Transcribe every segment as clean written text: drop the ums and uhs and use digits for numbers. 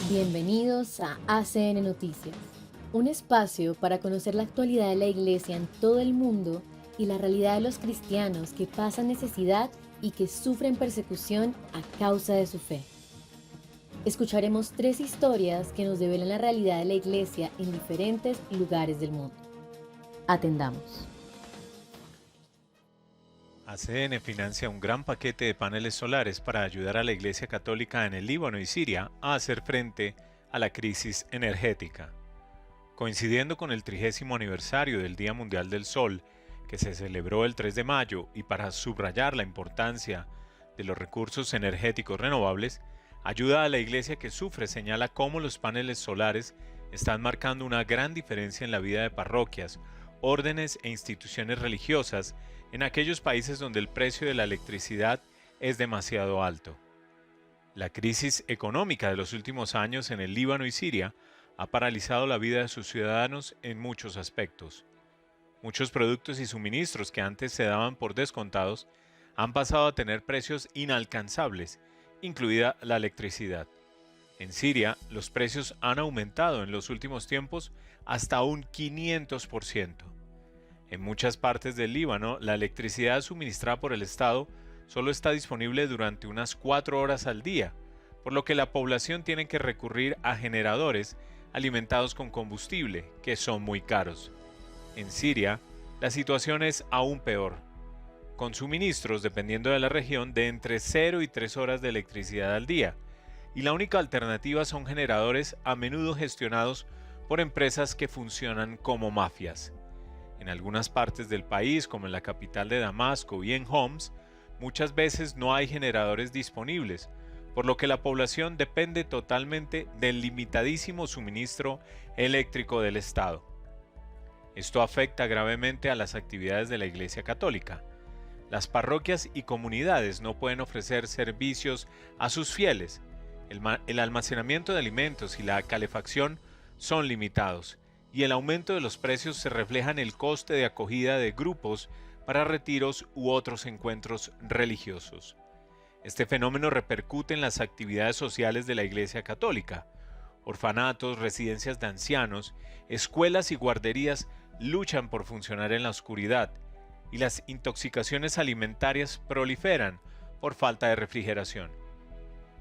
Bienvenidos a ACN Noticias, un espacio para conocer la actualidad de la Iglesia en todo el mundo y la realidad de los cristianos que pasan necesidad y que sufren persecución a causa de su fe. Escucharemos 3 historias que nos develan la realidad de la Iglesia en diferentes lugares del mundo. Atendamos. ACN financia un gran paquete de paneles solares para ayudar a la Iglesia Católica en el Líbano y Siria a hacer frente a la crisis energética. Coincidiendo con el 30º aniversario del Día Mundial del Sol, que se celebró el 3 de mayo, y para subrayar la importancia de los recursos energéticos renovables, Ayuda a la Iglesia que sufre señala cómo los paneles solares están marcando una gran diferencia en la vida de parroquias, órdenes e instituciones religiosas en aquellos países donde el precio de la electricidad es demasiado alto. La crisis económica de los últimos años en el Líbano y Siria ha paralizado la vida de sus ciudadanos en muchos aspectos. Muchos productos y suministros que antes se daban por descontados han pasado a tener precios inalcanzables, incluida la electricidad. En Siria, los precios han aumentado en los últimos tiempos hasta un 500%. En muchas partes del Líbano, la electricidad suministrada por el Estado solo está disponible durante unas 4 horas al día, por lo que la población tiene que recurrir a generadores alimentados con combustible, que son muy caros. En Siria, la situación es aún peor, con suministros, dependiendo de la región, de entre 0 y 3 horas de electricidad al día, y la única alternativa son generadores a menudo gestionados por empresas que funcionan como mafias. En algunas partes del país, como en la capital de Damasco y en Homs, muchas veces no hay generadores disponibles, por lo que la población depende totalmente del limitadísimo suministro eléctrico del Estado. Esto afecta gravemente a las actividades de la Iglesia Católica. Las parroquias y comunidades no pueden ofrecer servicios a sus fieles. El almacenamiento de alimentos y la calefacción son limitados, y el aumento de los precios se refleja en el coste de acogida de grupos para retiros u otros encuentros religiosos. Este fenómeno repercute en las actividades sociales de la Iglesia Católica. Orfanatos, residencias de ancianos, escuelas y guarderías luchan por funcionar en la oscuridad, y las intoxicaciones alimentarias proliferan por falta de refrigeración.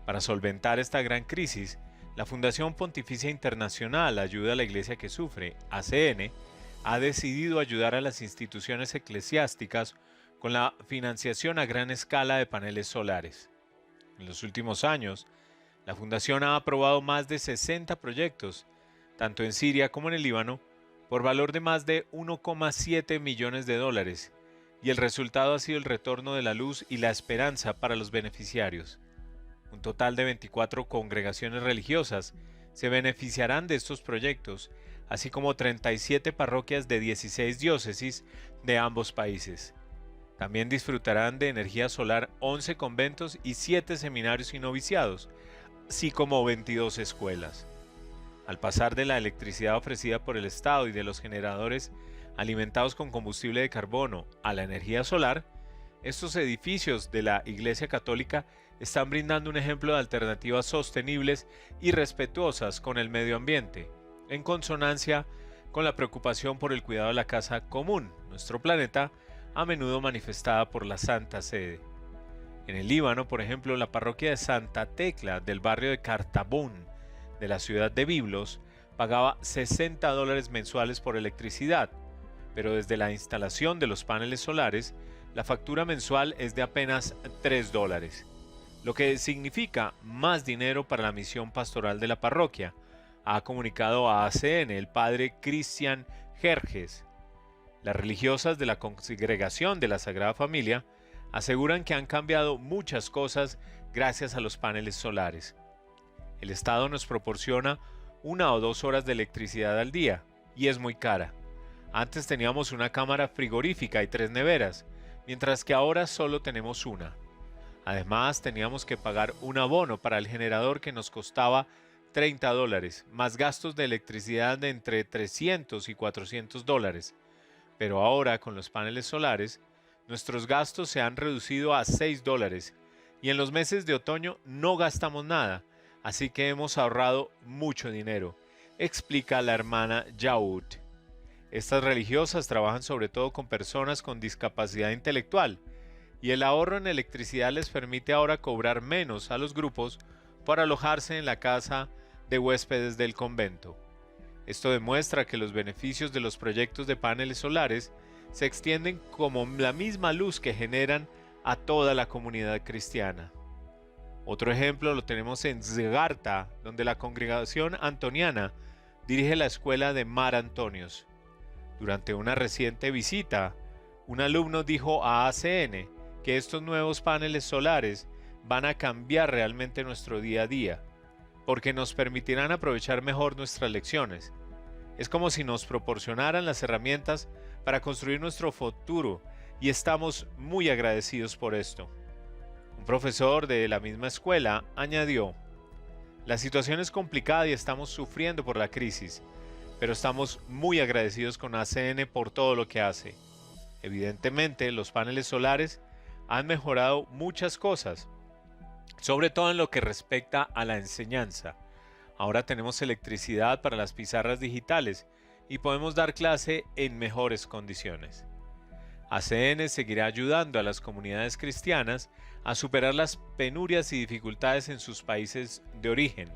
Para solventar esta gran crisis, la Fundación Pontificia Internacional Ayuda a la Iglesia que Sufre, ACN, ha decidido ayudar a las instituciones eclesiásticas con la financiación a gran escala de paneles solares. En los últimos años, la Fundación ha aprobado más de 60 proyectos, tanto en Siria como en el Líbano, por valor de más de 1,7 millones de dólares, y el resultado ha sido el retorno de la luz y la esperanza para los beneficiarios. Un total de 24 congregaciones religiosas se beneficiarán de estos proyectos, así como 37 parroquias de 16 diócesis de ambos países. También disfrutarán de energía solar 11 conventos y 7 seminarios y noviciados, así como 22 escuelas. Al pasar de la electricidad ofrecida por el Estado y de los generadores alimentados con combustible de carbono a la energía solar, estos edificios de la Iglesia Católica están brindando un ejemplo de alternativas sostenibles y respetuosas con el medio ambiente, en consonancia con la preocupación por el cuidado de la casa común, nuestro planeta, a menudo manifestada por la Santa Sede. En el Líbano, por ejemplo, la parroquia de Santa Tecla del barrio de Cartabón, de la ciudad de Biblos, pagaba $60 mensuales por electricidad, pero desde la instalación de los paneles solares, la factura mensual es de apenas $3, lo que significa más dinero para la misión pastoral de la parroquia, ha comunicado a ACN el padre Cristian Jerjes. Las religiosas de la Congregación de la Sagrada Familia aseguran que han cambiado muchas cosas gracias a los paneles solares. El Estado nos proporciona 1 o 2 horas de electricidad al día, y es muy cara. Antes teníamos una cámara frigorífica y 3 neveras, mientras que ahora solo tenemos una. Además, teníamos que pagar un abono para el generador que nos costaba $30, más gastos de electricidad de entre $300 y $400. Pero ahora, con los paneles solares, nuestros gastos se han reducido a $6, y en los meses de otoño no gastamos nada, así que hemos ahorrado mucho dinero, explica la hermana Yaud. Estas religiosas trabajan sobre todo con personas con discapacidad intelectual, y el ahorro en electricidad les permite ahora cobrar menos a los grupos por alojarse en la casa de huéspedes del convento. Esto demuestra que los beneficios de los proyectos de paneles solares se extienden como la misma luz que generan a toda la comunidad cristiana. Otro ejemplo lo tenemos en Zegarta, donde la congregación antoniana dirige la escuela de Mar Antonios. Durante una reciente visita, un alumno dijo a ACN que estos nuevos paneles solares van a cambiar realmente nuestro día a día, porque nos permitirán aprovechar mejor nuestras lecciones. Es como si nos proporcionaran las herramientas para construir nuestro futuro y estamos muy agradecidos por esto. Un profesor de la misma escuela añadió: la situación es complicada y estamos sufriendo por la crisis, pero estamos muy agradecidos con ACN por todo lo que hace. Evidentemente, los paneles solares han mejorado muchas cosas, sobre todo en lo que respecta a la enseñanza. Ahora tenemos electricidad para las pizarras digitales y podemos dar clase en mejores condiciones. ACN seguirá ayudando a las comunidades cristianas a superar las penurias y dificultades en sus países de origen,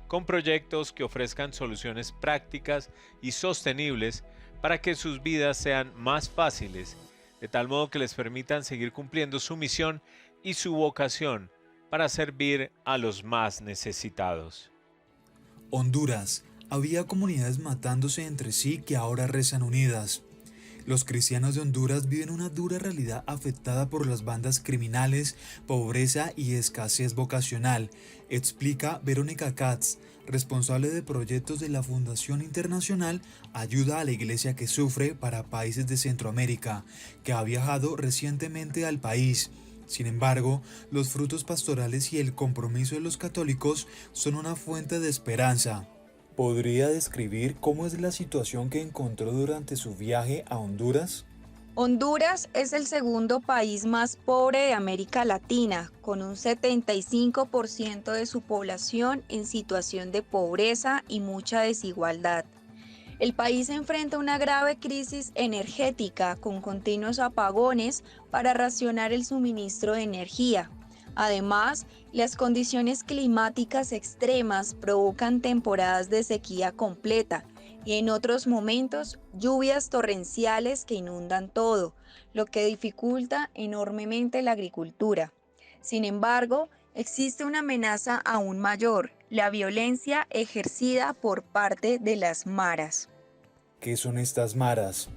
con proyectos que ofrezcan soluciones prácticas y sostenibles para que sus vidas sean más fáciles, de tal modo que les permitan seguir cumpliendo su misión y su vocación para servir a los más necesitados. Honduras. Había comunidades matándose entre sí que ahora rezan unidas. Los cristianos de Honduras viven una dura realidad afectada por las bandas criminales, pobreza y escasez vocacional, explica Verónica Katz, responsable de proyectos de la Fundación Internacional Ayuda a la Iglesia que Sufre para Países de Centroamérica, que ha viajado recientemente al país. Sin embargo, los frutos pastorales y el compromiso de los católicos son una fuente de esperanza. ¿Podría describir cómo es la situación que encontró durante su viaje a Honduras? Honduras es el segundo país más pobre de América Latina, con un 75% de su población en situación de pobreza y mucha desigualdad. El país enfrenta una grave crisis energética con continuos apagones para racionar el suministro de energía. Además, las condiciones climáticas extremas provocan temporadas de sequía completa y en otros momentos lluvias torrenciales que inundan todo, lo que dificulta enormemente la agricultura. Sin embargo, existe una amenaza aún mayor: la violencia ejercida por parte de las maras. ¿Qué son estas maras?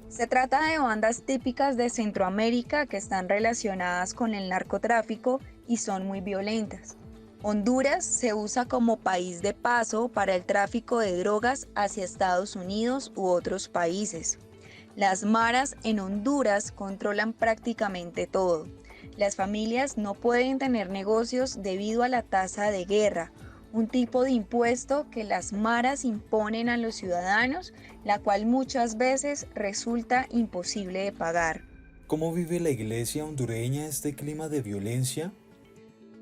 Se trata de bandas típicas de Centroamérica que están relacionadas con el narcotráfico y son muy violentas. Honduras se usa como país de paso para el tráfico de drogas hacia Estados Unidos u otros países. Las maras en Honduras controlan prácticamente todo. Las familias no pueden tener negocios debido a la tasa de guerra, un tipo de impuesto que las maras imponen a los ciudadanos, la cual muchas veces resulta imposible de pagar. ¿Cómo vive la iglesia hondureña este clima de violencia?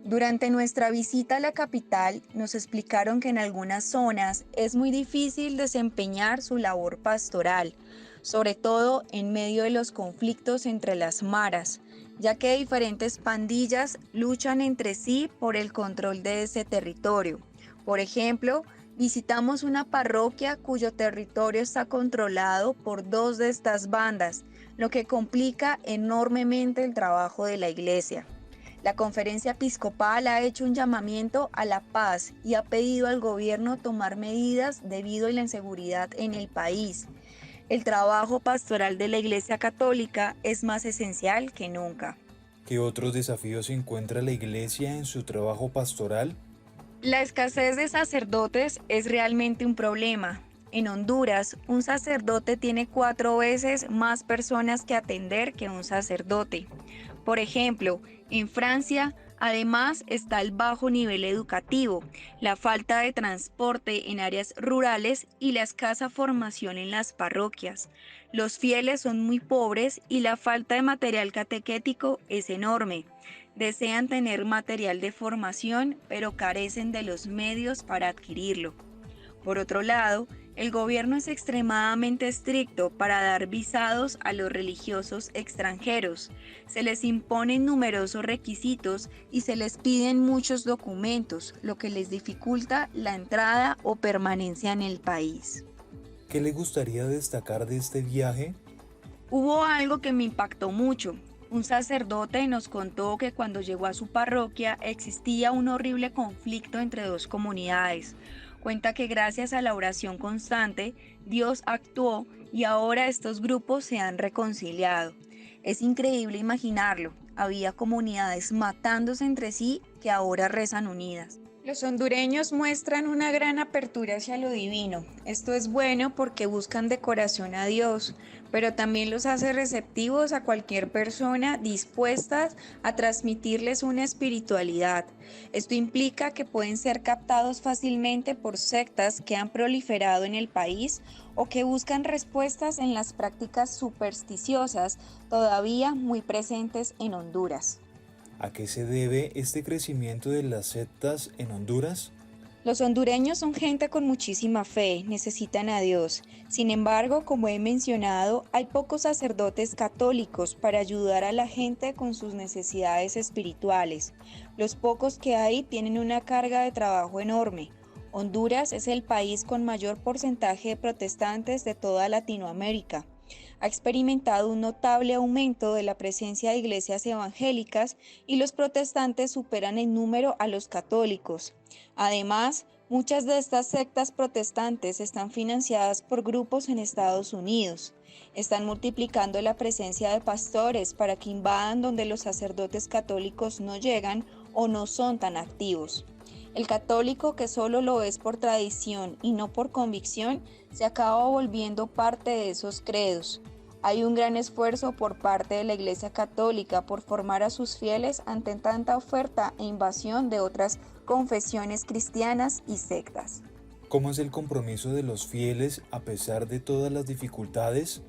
Durante nuestra visita a la capital, nos explicaron que en algunas zonas es muy difícil desempeñar su labor pastoral, sobre todo en medio de los conflictos entre las maras, ya que diferentes pandillas luchan entre sí por el control de ese territorio. Por ejemplo, visitamos una parroquia cuyo territorio está controlado por dos de estas bandas, lo que complica enormemente el trabajo de la iglesia. La Conferencia Episcopal ha hecho un llamamiento a la paz y ha pedido al gobierno tomar medidas debido a la inseguridad en el país. El trabajo pastoral de la Iglesia Católica es más esencial que nunca. ¿Qué otros desafíos encuentra la iglesia en su trabajo pastoral? La escasez de sacerdotes es realmente un problema. En Honduras, un sacerdote tiene 4 veces más personas que atender que un sacerdote. Por ejemplo, en Francia, además está el bajo nivel educativo, la falta de transporte en áreas rurales y la escasa formación en las parroquias. Los fieles son muy pobres y la falta de material catequético es enorme. Desean tener material de formación, pero carecen de los medios para adquirirlo. Por otro lado, el gobierno es extremadamente estricto para dar visados a los religiosos extranjeros. Se les imponen numerosos requisitos y se les piden muchos documentos, lo que les dificulta la entrada o permanencia en el país. ¿Qué le gustaría destacar de este viaje? Hubo algo que me impactó mucho. Un sacerdote nos contó que cuando llegó a su parroquia existía un horrible conflicto entre dos comunidades. Cuenta que gracias a la oración constante, Dios actuó y ahora estos grupos se han reconciliado. Es increíble imaginarlo. Había comunidades matándose entre sí que ahora rezan unidas. Los hondureños muestran una gran apertura hacia lo divino. Esto es bueno porque buscan de corazón a Dios, pero también los hace receptivos a cualquier persona dispuestas a transmitirles una espiritualidad. Esto implica que pueden ser captados fácilmente por sectas que han proliferado en el país o que buscan respuestas en las prácticas supersticiosas todavía muy presentes en Honduras. ¿A qué se debe este crecimiento de las sectas en Honduras? Los hondureños son gente con muchísima fe, necesitan a Dios. Sin embargo, como he mencionado, hay pocos sacerdotes católicos para ayudar a la gente con sus necesidades espirituales. Los pocos que hay tienen una carga de trabajo enorme. Honduras es el país con mayor porcentaje de protestantes de toda Latinoamérica. Ha experimentado un notable aumento de la presencia de iglesias evangélicas y los protestantes superan en número a los católicos. Además, muchas de estas sectas protestantes están financiadas por grupos en Estados Unidos. Están multiplicando la presencia de pastores para que invadan donde los sacerdotes católicos no llegan o no son tan activos. El católico que solo lo es por tradición y no por convicción, se acaba volviendo parte de esos credos. Hay un gran esfuerzo por parte de la Iglesia Católica por formar a sus fieles ante tanta oferta e invasión de otras confesiones cristianas y sectas. ¿Cómo es el compromiso de los fieles a pesar de todas las dificultades?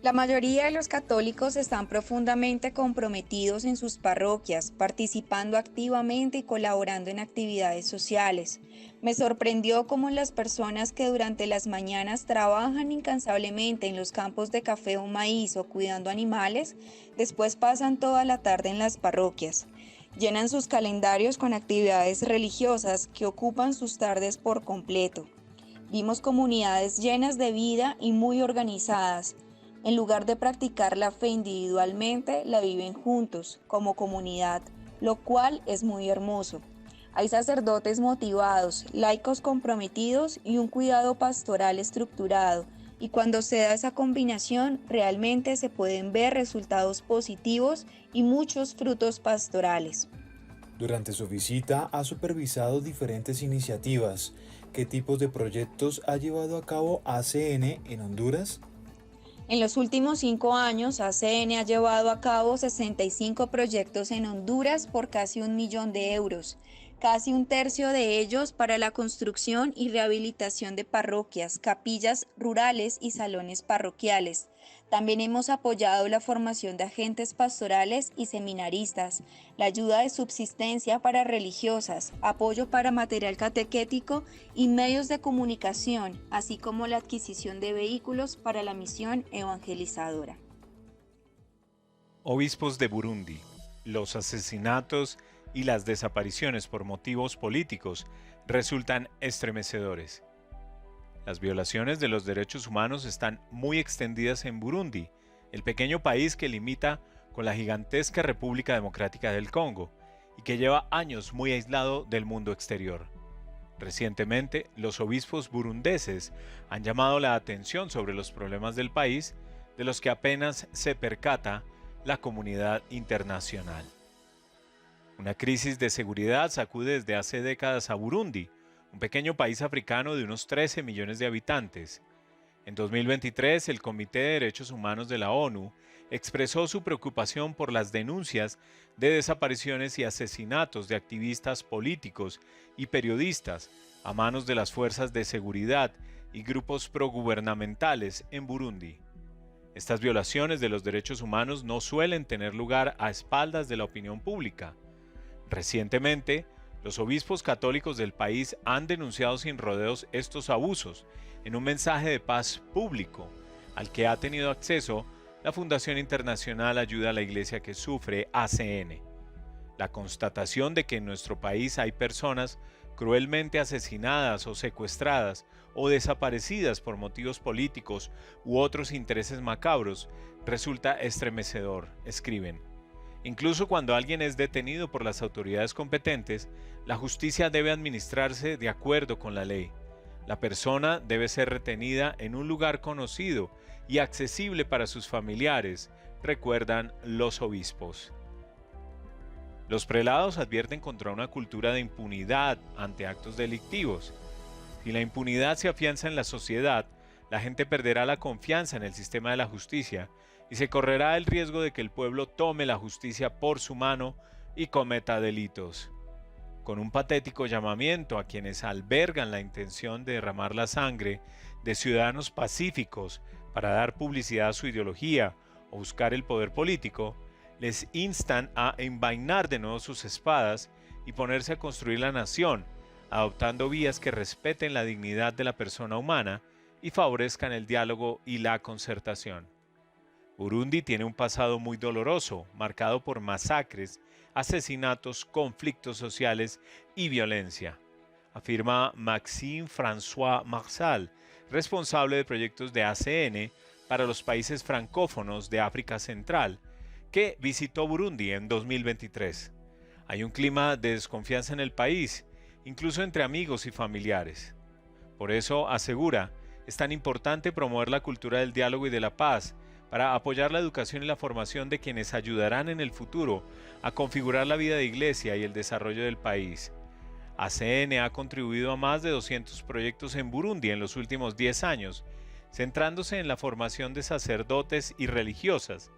La mayoría de los católicos están profundamente comprometidos en sus parroquias, participando activamente y colaborando en actividades sociales. Me sorprendió cómo las personas que durante las mañanas trabajan incansablemente en los campos de café o maíz o cuidando animales, después pasan toda la tarde en las parroquias. Llenan sus calendarios con actividades religiosas que ocupan sus tardes por completo. Vimos comunidades llenas de vida y muy organizadas. En lugar de practicar la fe individualmente, la viven juntos, como comunidad, lo cual es muy hermoso. Hay sacerdotes motivados, laicos comprometidos y un cuidado pastoral estructurado, y cuando se da esa combinación, realmente se pueden ver resultados positivos y muchos frutos pastorales. Durante su visita ha supervisado diferentes iniciativas. ¿Qué tipos de proyectos ha llevado a cabo ACN en Honduras? En los últimos 5 años, ACN ha llevado a cabo 65 proyectos en Honduras por casi 1 millón de euros, casi un tercio de ellos para la construcción y rehabilitación de parroquias, capillas rurales y salones parroquiales. También hemos apoyado la formación de agentes pastorales y seminaristas, la ayuda de subsistencia para religiosas, apoyo para material catequético y medios de comunicación, así como la adquisición de vehículos para la misión evangelizadora. Obispos de Burundi. Los asesinatos y las desapariciones por motivos políticos resultan estremecedores. Las violaciones de los derechos humanos están muy extendidas en Burundi, el pequeño país que limita con la gigantesca República Democrática del Congo y que lleva años muy aislado del mundo exterior. Recientemente, los obispos burundeses han llamado la atención sobre los problemas del país, de los que apenas se percata la comunidad internacional. Una crisis de seguridad sacude desde hace décadas a Burundi, un pequeño país africano de unos 13 millones de habitantes. En 2023, el Comité de Derechos Humanos de la ONU expresó su preocupación por las denuncias de desapariciones y asesinatos de activistas políticos y periodistas a manos de las fuerzas de seguridad y grupos progubernamentales en Burundi. Estas violaciones de los derechos humanos no suelen tener lugar a espaldas de la opinión pública. Recientemente, los obispos católicos del país han denunciado sin rodeos estos abusos en un mensaje de paz público al que ha tenido acceso la Fundación Internacional Ayuda a la Iglesia que Sufre, ACN. La constatación de que en nuestro país hay personas cruelmente asesinadas o secuestradas o desaparecidas por motivos políticos u otros intereses macabros resulta estremecedor, escriben. Incluso cuando alguien es detenido por las autoridades competentes, la justicia debe administrarse de acuerdo con la ley. La persona debe ser retenida en un lugar conocido y accesible para sus familiares, recuerdan los obispos. Los prelados advierten contra una cultura de impunidad ante actos delictivos. Si la impunidad se afianza en la sociedad, la gente perderá la confianza en el sistema de la justicia y se correrá el riesgo de que el pueblo tome la justicia por su mano y cometa delitos. Con un patético llamamiento a quienes albergan la intención de derramar la sangre de ciudadanos pacíficos para dar publicidad a su ideología o buscar el poder político, les instan a envainar de nuevo sus espadas y ponerse a construir la nación, adoptando vías que respeten la dignidad de la persona humana y favorezcan el diálogo y la concertación. Burundi tiene un pasado muy doloroso, marcado por masacres, asesinatos, conflictos sociales y violencia, afirma Maxime François Marsal, responsable de proyectos de ACN para los países francófonos de África Central, que visitó Burundi en 2023. Hay un clima de desconfianza en el país, incluso entre amigos y familiares. Por eso, asegura, es tan importante promover la cultura del diálogo y de la paz para apoyar la educación y la formación de quienes ayudarán en el futuro a configurar la vida de iglesia y el desarrollo del país. ACN ha contribuido a más de 200 proyectos en Burundi en los últimos 10 años, centrándose en la formación de sacerdotes y religiosas,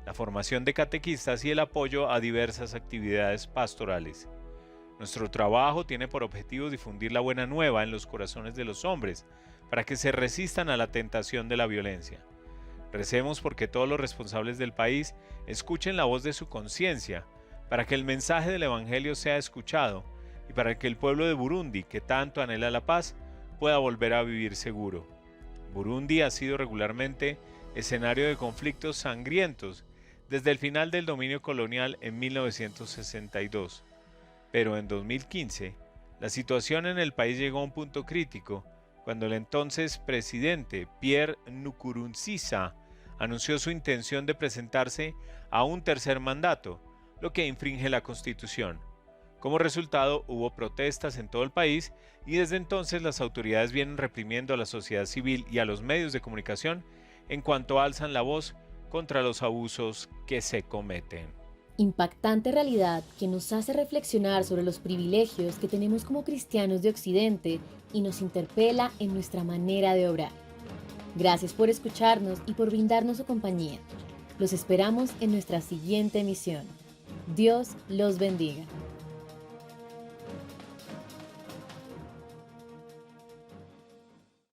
la formación de catequistas y el apoyo a diversas actividades pastorales. Nuestro trabajo tiene por objetivo difundir la buena nueva en los corazones de los hombres, para que se resistan a la tentación de la violencia. Recemos porque todos los responsables del país escuchen la voz de su conciencia, para que el mensaje del Evangelio sea escuchado y para que el pueblo de Burundi, que tanto anhela la paz, pueda volver a vivir seguro. Burundi ha sido regularmente escenario de conflictos sangrientos desde el final del dominio colonial en 1962. Pero en 2015, la situación en el país llegó a un punto crítico cuando el entonces presidente Pierre Nkurunziza anunció su intención de presentarse a un tercer mandato, lo que infringe la Constitución. Como resultado, hubo protestas en todo el país y desde entonces las autoridades vienen reprimiendo a la sociedad civil y a los medios de comunicación en cuanto alzan la voz contra los abusos que se cometen. Impactante realidad que nos hace reflexionar sobre los privilegios que tenemos como cristianos de Occidente y nos interpela en nuestra manera de obrar. Gracias por escucharnos y por brindarnos su compañía. Los esperamos en nuestra siguiente emisión. Dios los bendiga.